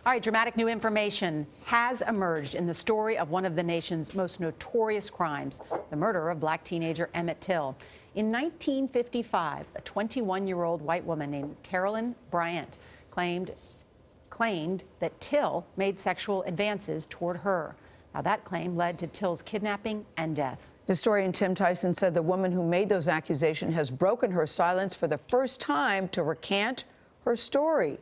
All right, dramatic new information has emerged in the story of one of the nation's most notorious crimes, the murder of black teenager Emmett Till. In 1955, a 21-year-old white woman named Carolyn Bryant claimed that Till made sexual advances toward her. Now, that claim led to Till's kidnapping and death. Historian Tim Tyson said the woman who made those accusations has broken her silence for the first time to recant her story.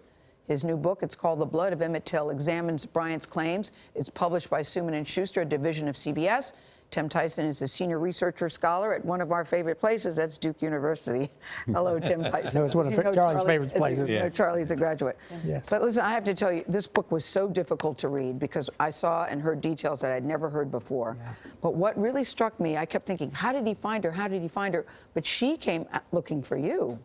His new book, it's called The Blood of Emmett Till, examines Bryant's claims. It's published by Suman & Schuster, a division of CBS. Tim Tyson is a senior researcher scholar at one of our favorite places. That's Duke University. Hello, Tim Tyson. No, it's one of Charlie's favorite places. You know, Charlie's a graduate. Yes. But listen, I have to tell you, this book was so difficult to read because I saw and heard details that I'd never heard before. Yeah. But what really struck me, I kept thinking, how did he find her? How did he find her? But she came looking for you.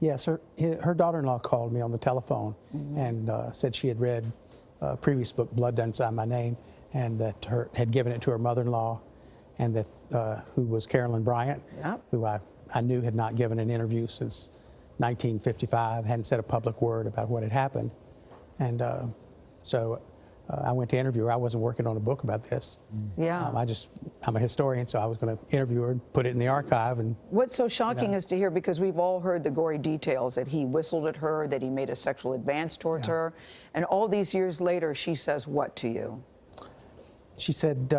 Yes, her daughter-in-law called me on the telephone and said she had read a previous book, Blood Doesn't Sign My Name, and that had given it to her mother-in-law, and that who was Carolyn Bryant, who I knew had not given an interview since 1955, hadn't said a public word about what had happened. And so I went to interview her. I wasn't working on a book about this. Yeah. I'm a historian, so I was going to interview her and put it in the archive. And what's so shocking is to hear, because we've all heard the gory details, that he whistled at her, that he made a sexual advance towards her. And all these years later, she says what to you? She said,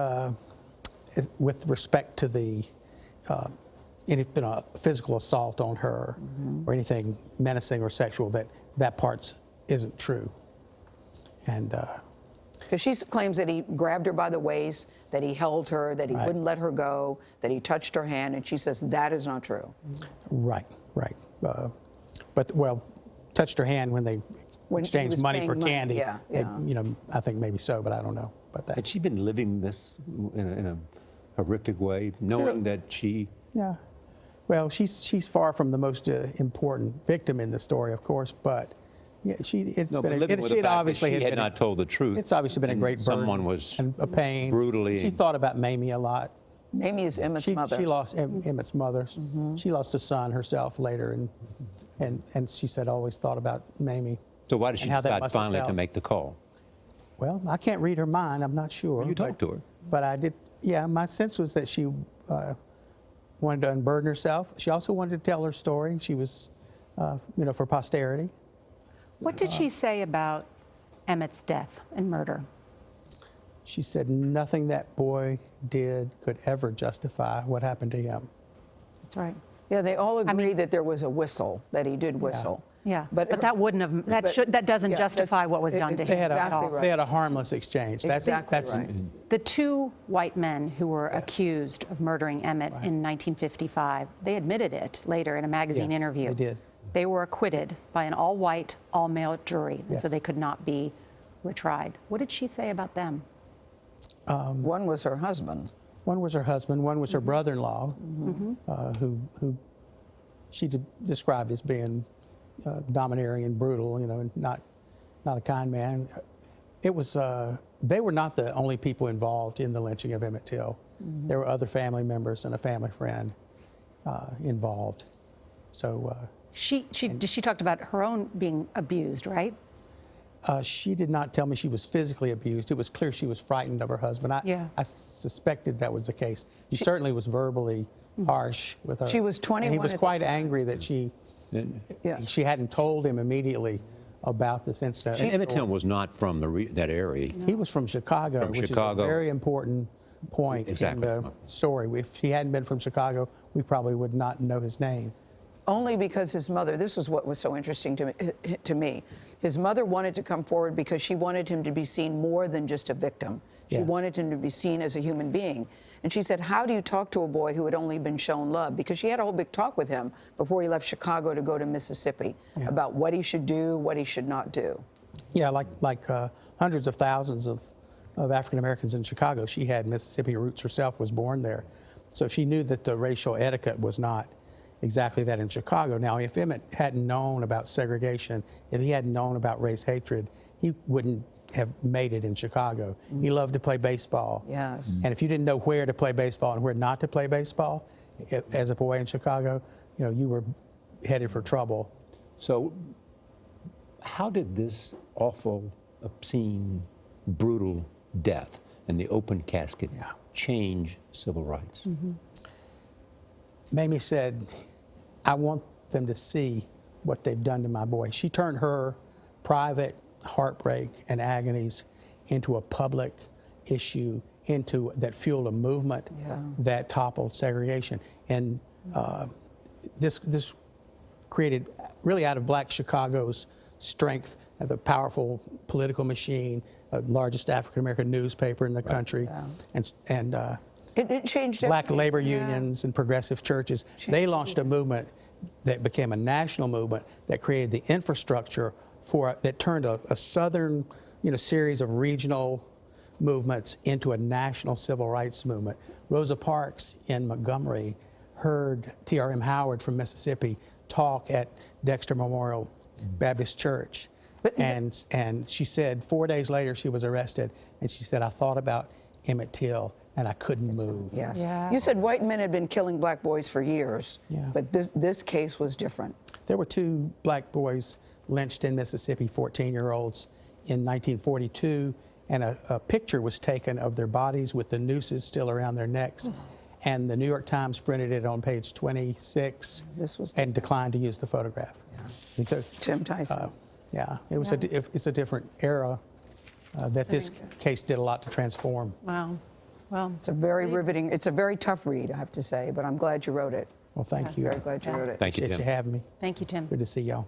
with respect to the anything, a physical assault on her or anything menacing or sexual, that part isn't true. And because she claims that he grabbed her by the waist, that he held her, that he wouldn't let her go, that he touched her hand, and she says that is not true. Right. But, well, touched her hand when they exchanged money for candy. Yeah. You know, I think maybe so, but I don't know about that. Had she been living this in a horrific way, knowing that she... Yeah. Well, she's far from the most important victim in the story, of course, but... Yeah, she had not told the truth. It's obviously been a great burden. Someone was and a pain. Brutally. She thought about Mamie a lot. Mamie is Emmett's mother. She lost Emmett's mother. She lost a son herself later, and she said always thought about Mamie. So why did she decide finally to make the call? Well, I can't read her mind. I'm not sure. Well, you talked to her. But I did. Yeah, my sense was that she wanted to unburden herself. She also wanted to tell her story. She was, for posterity. What did she say about Emmett's death and murder? She said nothing that boy did could ever justify what happened to him. That's right. Yeah, they all agree that there was a whistle, that he did whistle. Yeah, but that wouldn't have, that doesn't justify what was done to him at all. They had a harmless exchange. That's right. The two white men who were accused of murdering Emmett in 1955, they admitted it later in a magazine interview. They did. They were acquitted by an all-white, all-male jury, so they could not be retried. What did she say about them? One was her husband. One was her husband. One was her brother-in-law, who she described as being domineering and brutal, and not a kind man. It was they were not the only people involved in the lynching of Emmett Till. There were other family members and a family friend involved. So. She talked about her own being abused, right? She did not tell me she was physically abused. It was clear she was frightened of her husband. I suspected that was the case. He certainly was verbally harsh with her. She was 21. And he was quite angry that she hadn't told him immediately about this incident. Emmett Till was not from that area. He was from Chicago, which is a very important point in the story. If he hadn't been from Chicago, we probably would not know his name. Only because his mother, this was what was so interesting to me. His mother wanted to come forward because she wanted him to be seen more than just a victim. She wanted him to be seen as a human being. And she said, how do you talk to a boy who had only been shown love? Because she had a whole big talk with him before he left Chicago to go to Mississippi about what he should do, what he should not do. Yeah, like hundreds of thousands of African Americans in Chicago. She had Mississippi roots herself, was born there. So she knew that the racial etiquette was not exactly that in Chicago. Now, if Emmett hadn't known about segregation, if he hadn't known about race hatred, he wouldn't have made it in Chicago. He loved to play baseball. Yes. And if you didn't know where to play baseball and where not to play baseball, as a boy in Chicago, you were headed for trouble. So how did this awful obscene, brutal death and the open casket Yeah. change civil rights? Mamie said, I want them to see what they've done to my boy. She turned her private heartbreak and agonies into a public issue, that fueled a movement that toppled segregation. And this created, really out of Black Chicago's strength, the powerful political machine, largest African-American newspaper in the country, and It changed Black everything. labor unions and progressive churches. They launched a movement that became a national movement that created the infrastructure that turned a southern, series of regional movements into a national civil rights movement. Rosa Parks in Montgomery heard T.R.M. Howard from Mississippi talk at Dexter Memorial Baptist Church. And she said 4 days later she was arrested, and she said, I thought about Emmett Till and I couldn't move. Yes. Yeah. You said white men had been killing black boys for years, Yeah. but this case was different. There were 2 black boys lynched in Mississippi, 14-year-olds, in 1942, and a picture was taken of their bodies with the nooses still around their necks. And the New York Times printed it on page 26 and declined to use the photograph. Yeah. Tim Tyson. Yeah, it's a different era that this case did a lot to transform. Wow. Well, It's a very riveting, it's a very tough read, I have to say, but I'm glad you wrote it. Well, thank you. Very glad you wrote it. Thank you, Appreciate Tim. you having me. thank you, Tim. Good to see y'all.